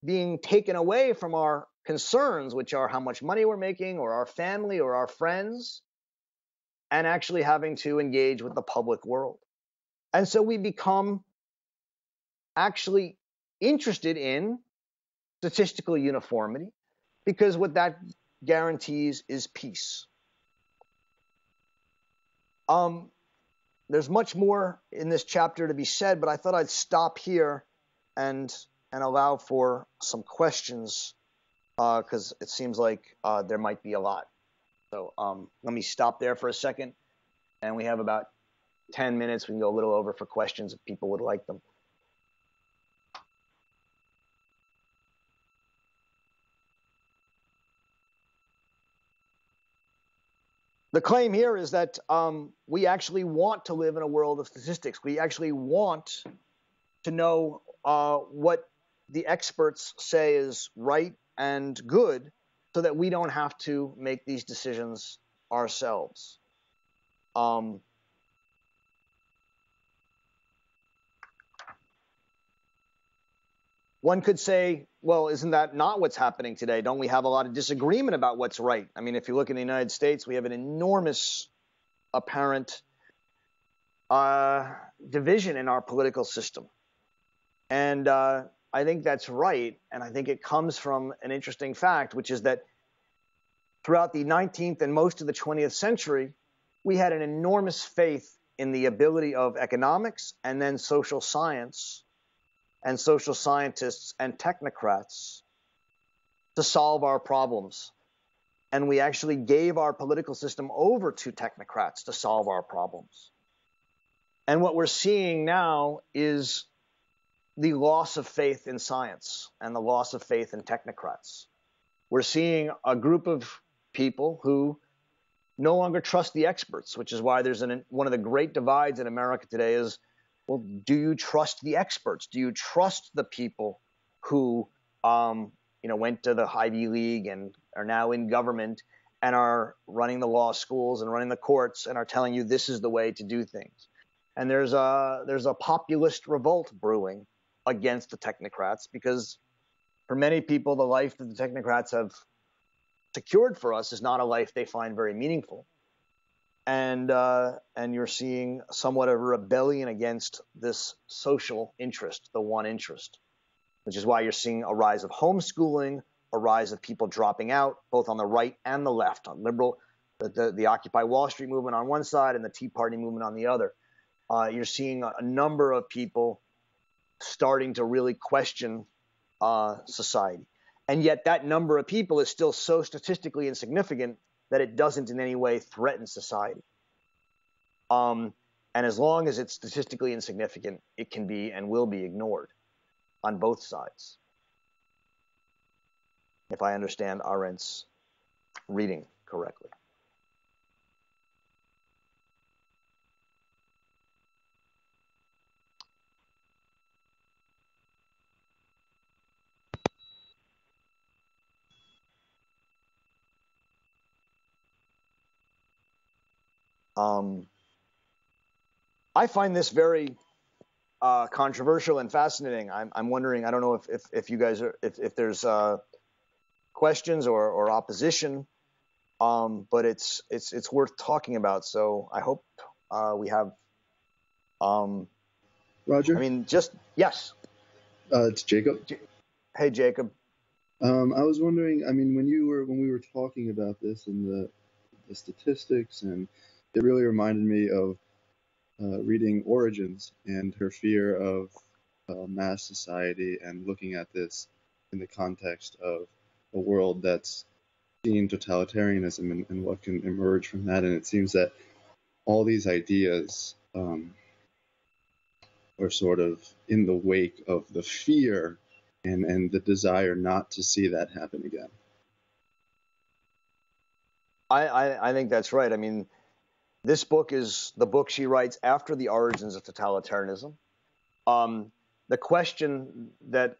being taken away from our concerns, which are how much money we're making or our family or our friends, and actually having to engage with the public world. And so we become actually interested in statistical uniformity because what that guarantees is peace. there's much more in this chapter to be said, but I thought I'd stop here and allow for some questions, because it seems like there might be a lot. So let me stop there for a second, and we have about 10 minutes. We can go a little over for questions if people would like them. The claim here is that we actually want to live in a world of statistics. We actually want to know what the experts say is right and good, so that we don't have to make these decisions ourselves. One could say, well, isn't that not what's happening today? Don't we have a lot of disagreement about what's right? I mean, if you look in the United States, we have an enormous apparent division in our political system. And I think that's right. And I think it comes from an interesting fact, which is that throughout the 19th and most of the 20th century, we had an enormous faith in the ability of economics and then social science and social scientists and technocrats to solve our problems. And we actually gave our political system over to technocrats to solve our problems. And what we're seeing now is the loss of faith in science and the loss of faith in technocrats. We're seeing a group of people who no longer trust the experts, which is why there's one of the great divides in America today is, well, do you trust the experts? Do you trust the people who went to the Ivy League and are now in government and are running the law schools and running the courts and are telling you this is the way to do things? And there's a populist revolt brewing against the technocrats, because for many people, the life that the technocrats have secured for us is not a life they find very meaningful. And you're seeing somewhat of a rebellion against this social interest, the one interest, which is why you're seeing a rise of homeschooling, a rise of people dropping out, both on the right and the left, on liberal, the Occupy Wall Street movement on one side and the Tea Party movement on the other. You're seeing a number of people starting to really question society. And yet that number of people is still so statistically insignificant that it doesn't in any way threaten society. And as long as it's statistically insignificant, it can be and will be ignored on both sides, if I understand Arendt's reading correctly. I find this very controversial and fascinating. I'm wondering, I don't know if you guys are, if there's questions or opposition, but it's worth talking about. So I hope we have. Roger? I mean, yes. It's Jacob. Hey, Jacob. I was wondering, I mean, when we were talking about this and the statistics, and it really reminded me of reading Origins and her fear of mass society, and looking at this in the context of a world that's seen totalitarianism and what can emerge from that. And it seems that all these ideas are sort of in the wake of the fear and the desire not to see that happen again. I think that's right. I mean, this book is the book she writes after the origins of totalitarianism. The question that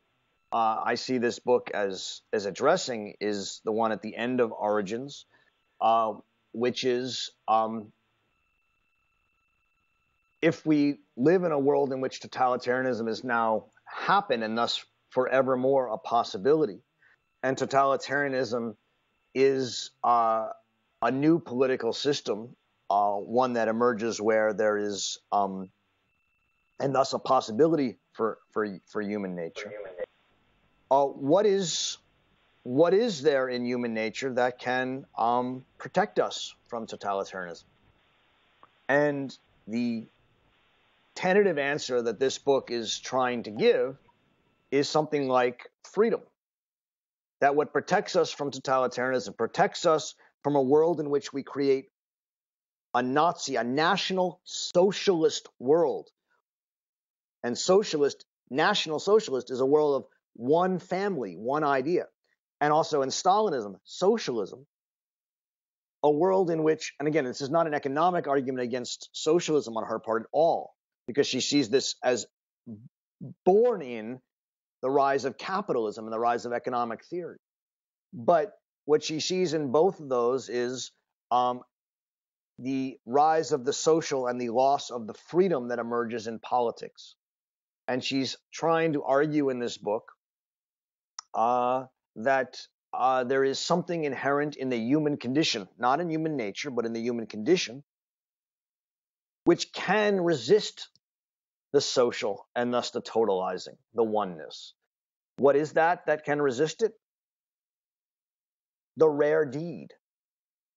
I see this book as addressing is the one at the end of Origins, which is if we live in a world in which totalitarianism has now happened and thus forevermore a possibility, and totalitarianism is a new political system, one that emerges where there is, and thus a possibility for human nature. What is there in human nature that can protect us from totalitarianism? And the tentative answer that this book is trying to give is something like freedom. That what protects us from totalitarianism, protects us from a world in which we create a Nazi, a national socialist world. And national socialist is a world of one family, one idea. And also in Stalinism, socialism, a world in which, and again, this is not an economic argument against socialism on her part at all, because she sees this as born in the rise of capitalism and the rise of economic theory. But what she sees in both of those is the rise of the social and the loss of the freedom that emerges in politics. And she's trying to argue in this book that there is something inherent in the human condition, not in human nature, but in the human condition, which can resist the social and thus the totalizing, the oneness. What is that can resist it? The rare deed,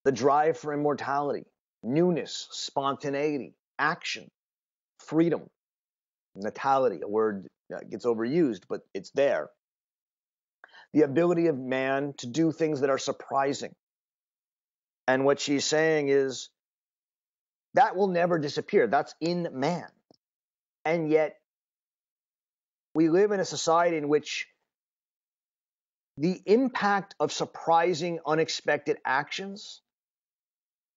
the drive for immortality, newness, spontaneity, action, freedom, natality, a word that gets overused, but it's there. The ability of man to do things that are surprising. And what she's saying is that will never disappear. That's in man. And yet we live in a society in which the impact of surprising, unexpected actions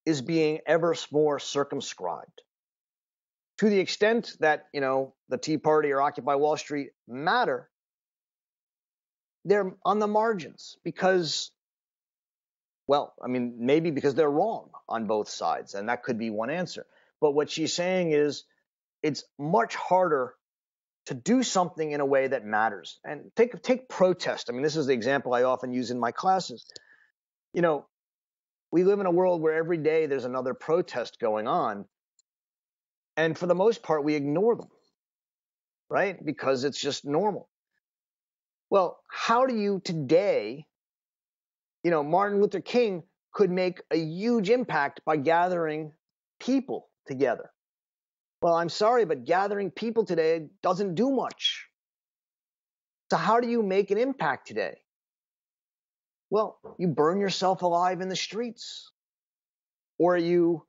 is being ever more circumscribed. To the extent that, the Tea Party or Occupy Wall Street matter, they're on the margins because, maybe because they're wrong on both sides, and that could be one answer. But what she's saying is it's much harder to do something in a way that matters. And take protest. This is the example I often use in my classes. We live in a world where every day there's another protest going on, and for the most part, we ignore them, right? Because it's just normal. Well, how do you today, Martin Luther King could make a huge impact by gathering people together. Well, I'm sorry, but gathering people today doesn't do much. So how do you make an impact today? Well, you burn yourself alive in the streets, or you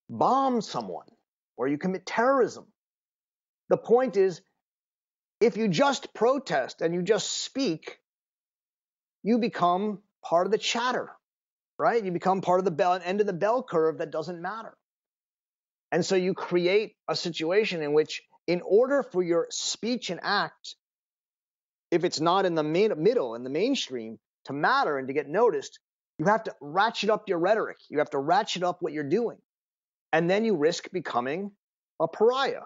bomb someone, or you commit terrorism. The point is, if you just protest and you just speak, you become part of the chatter, right? You become part of the end of the bell curve that doesn't matter. And so you create a situation in which, in order for your speech and act, if it's not in the middle, in the mainstream, to matter and to get noticed, you have to ratchet up your rhetoric. You have to ratchet up what you're doing. And then you risk becoming a pariah.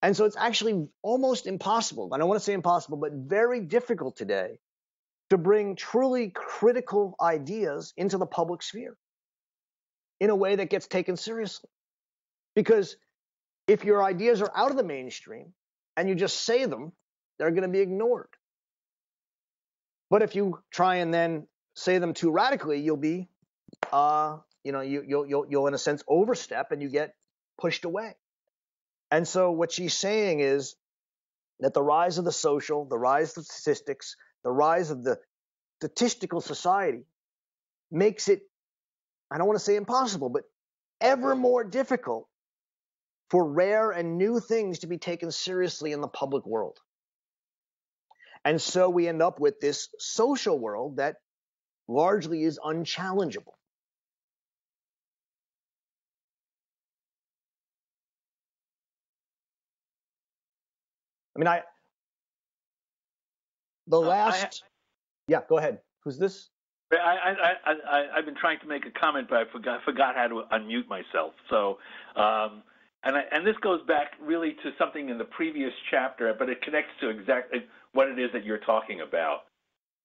And so it's actually almost impossible. I don't want to say impossible, but very difficult today to bring truly critical ideas into the public sphere in a way that gets taken seriously. Because if your ideas are out of the mainstream and you just say them, they're going to be ignored. But if you try and then say them too radically, you'll be, you'll in a sense overstep and you get pushed away. And so what she's saying is that the rise of the social, the rise of statistics, the rise of the statistical society makes it, I don't want to say impossible, but ever more difficult for rare and new things to be taken seriously in the public world. And so we end up with this social world that largely is unchallengeable. Yeah, go ahead. Who's this? I've been trying to make a comment, but I forgot how to unmute myself. So, and this goes back really to something in the previous chapter, but it connects to exactly what it is that you're talking about.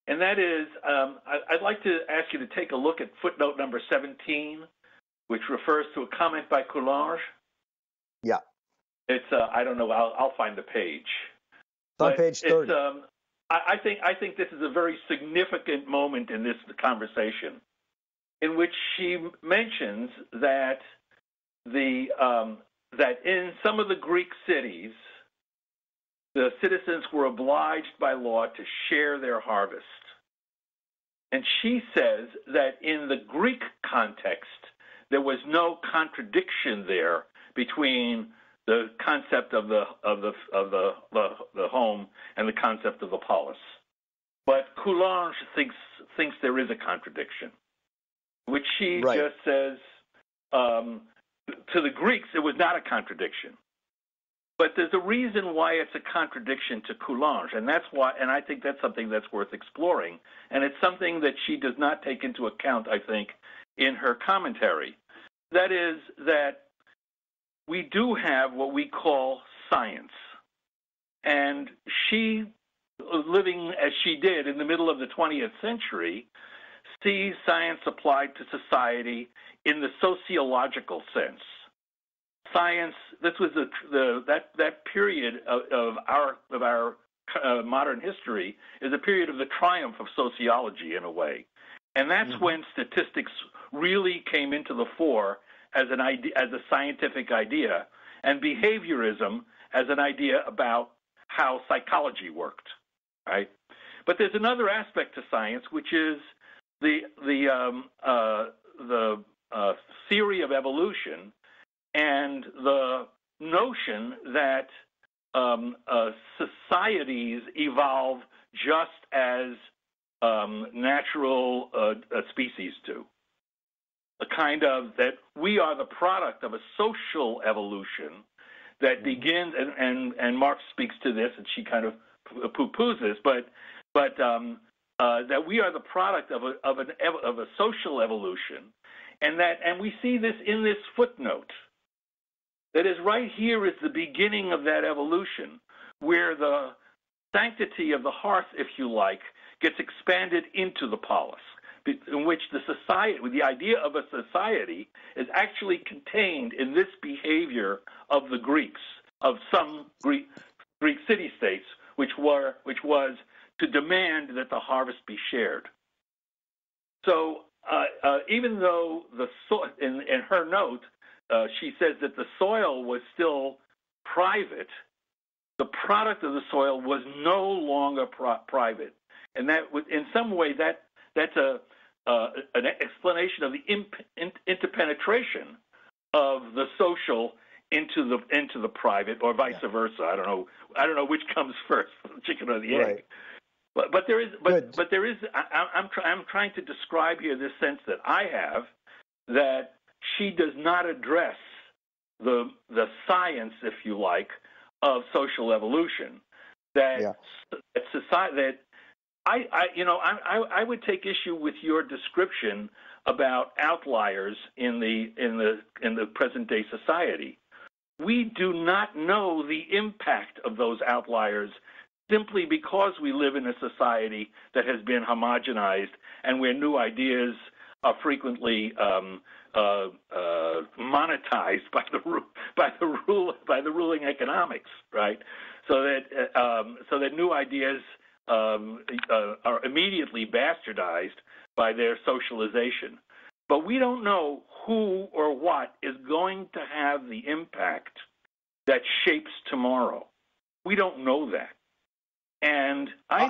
And that is, I'd like to ask you to take a look at footnote number 17, which refers to a comment by Coulange. Yeah. It's, I don't know, I'll find the page. It's on page 30. I think this is a very significant moment in this conversation, in which she mentions that the that in some of the Greek cities, the citizens were obliged by law to share their harvest. And she says that in the Greek context, there was no contradiction there between the concept of the home and the concept of the polis. But Coulange thinks there is a contradiction, which she just says to the Greeks it was not a contradiction. But there's a reason why it's a contradiction to Coulange, and that's why. And I think that's something that's worth exploring, and it's something that she does not take into account, I think, in her commentary. That is that we do have what we call science, and she, living as she did in the middle of the 20th century, sees science applied to society in the sociological sense. Science. This was that period of our modern history is a period of the triumph of sociology in a way, and that's when statistics really came into the fore as an idea, as a scientific idea, and behaviorism as an idea about how psychology worked, right? But there's another aspect to science, which is the theory of evolution and the notion that societies evolve just as natural species do. A kind of that we are the product of a social evolution that begins, and Marx speaks to this, and she kind of poo-poos this, but that we are the product of a social evolution, and we see this in this footnote. That is, right here is the beginning of that evolution, where the sanctity of the hearth, if you like, gets expanded into the polis, in which the society, the idea of a society, is actually contained in this behavior of the Greeks, of some Greek city-states, which was to demand that the harvest be shared. So even though in her note, she says that the soil was still private, the product of the soil was no longer private, and that in some way that's an explanation of the interpenetration of the social into the private, or vice versa. I don't know which comes first, the chicken or the egg. But there is I'm trying to describe here this sense that I have that she does not address the science, if you like, of social evolution. That society, that I would take issue with your description about outliers in the present day society. We do not know the impact of those outliers simply because we live in a society that has been homogenized and where new ideas are frequently monetized by the ruling economics, right? So that new ideas are immediately bastardized by their socialization. But we don't know who or what is going to have the impact that shapes tomorrow. We don't know that. And I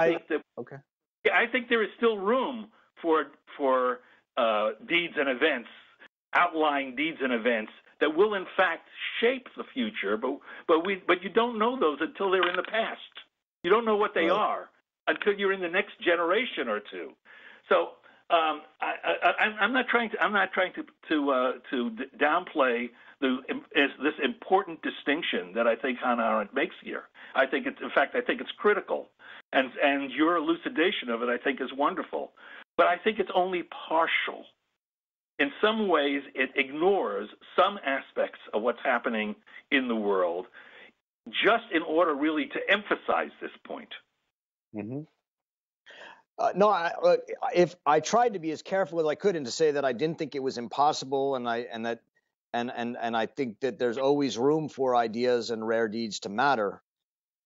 think that I think there is still room for deeds and events, outlying deeds and events that will in fact shape the future. But you don't know those until they're in the past. You don't know what they are until you're in the next generation or two. So I'm not trying to downplay this important distinction that I think Hannah Arendt makes here. I think it's critical, and your elucidation of it I think is wonderful. But I think it's only partial. In some ways, it ignores some aspects of what's happening in the world, just in order really to emphasize this point. Mm-hmm. If I tried to be as careful as I could and to say that I didn't think it was impossible, and I think that there's always room for ideas and rare deeds to matter.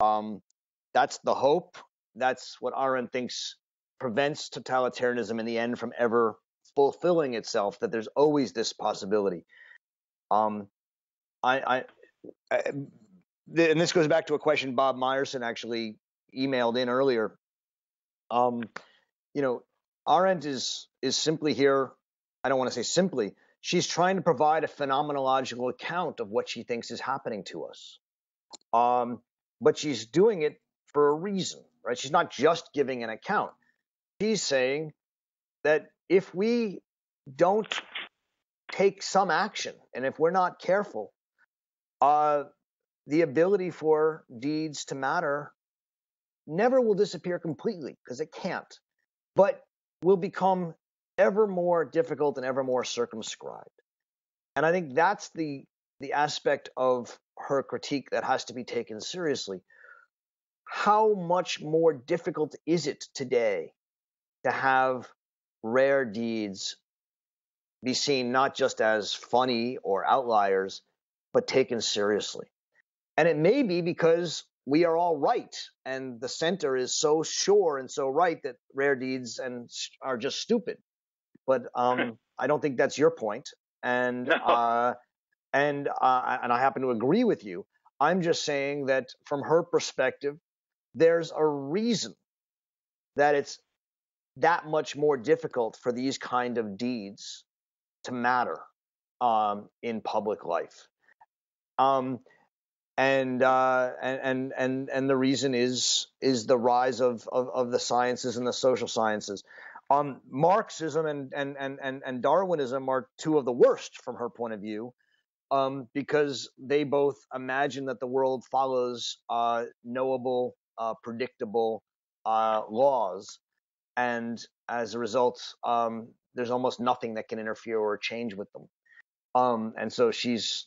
That's the hope. That's what Arendt thinks prevents totalitarianism in the end from ever fulfilling itself. That there's always this possibility. and this goes back to a question Bob Meyerson actually emailed in earlier. Arendt is simply here. I don't want to say simply. She's trying to provide a phenomenological account of what she thinks is happening to us. But she's doing it for a reason, right? She's not just giving an account. She's saying that if we don't take some action, and if we're not careful, the ability for deeds to matter never will disappear completely, because it can't, but will become ever more difficult and ever more circumscribed. And I think that's the aspect of her critique that has to be taken seriously. How much more difficult is it today to have rare deeds be seen not just as funny or outliers, but taken seriously? And it may be because we are all right, and the center is so sure and so right that rare deeds are just stupid. But I don't think that's your point, and No. and I happen to agree with you. I'm just saying that from her perspective, there's a reason that it's that much more difficult for these kind of deeds to matter in public life. And the reason is the rise of the sciences and the social sciences. Marxism and Darwinism are two of the worst from her point of view, because they both imagine that the world follows knowable, predictable laws, and as a result, there's almost nothing that can interfere or change with them. And so she's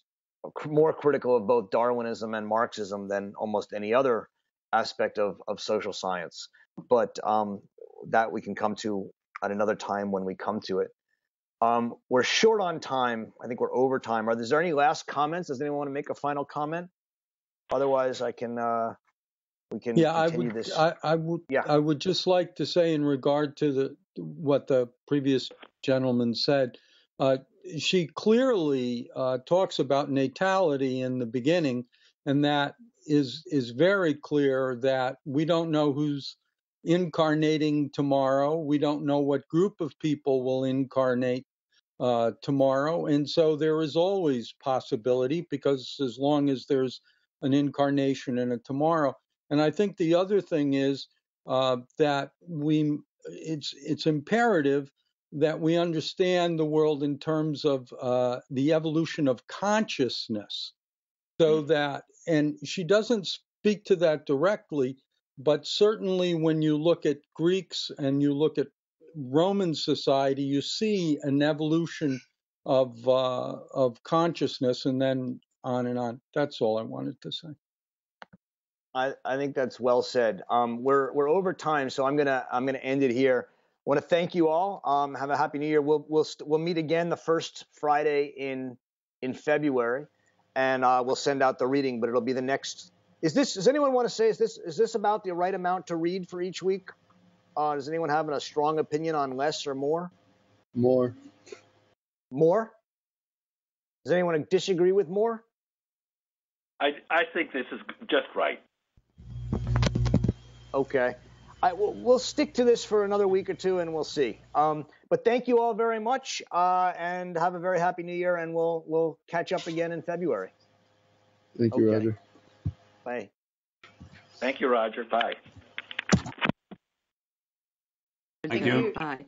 more critical of both Darwinism and Marxism than almost any other aspect of social science. But that we can come to at another time when we come to it. We're short on time. I think we're over time. Is there any last comments? Does anyone want to make a final comment? Otherwise, we can continue this. I would just like to say, in regard to what the previous gentleman said, she clearly talks about natality in the beginning, and that is very clear that we don't know who's incarnating tomorrow. We don't know what group of people will incarnate tomorrow, and so there is always possibility, because as long as there's an incarnation and a tomorrow. And I think the other thing is that it's imperative that we understand the world in terms of the evolution of consciousness, so that, and she doesn't speak to that directly, but certainly when you look at Greeks and you look at Roman society, you see an evolution of consciousness, and then on and on. That's all I wanted to say. I think that's well said. We're over time, so I'm gonna end it here. I want to thank you all. Have a happy New Year. We'll meet again the first Friday in February, and we'll send out the reading. But it'll be the next. Does anyone want to say, is this about the right amount to read for each week? Does anyone have a strong opinion on less or more? More. More? Does anyone disagree with more? I think this is just right. Okay. We'll stick to this for another week or two, and we'll see. But thank you all very much, and have a very happy New Year, and we'll catch up again in February. Thank you, Roger. Bye. Thank you, Roger. Bye. Thank you. Bye.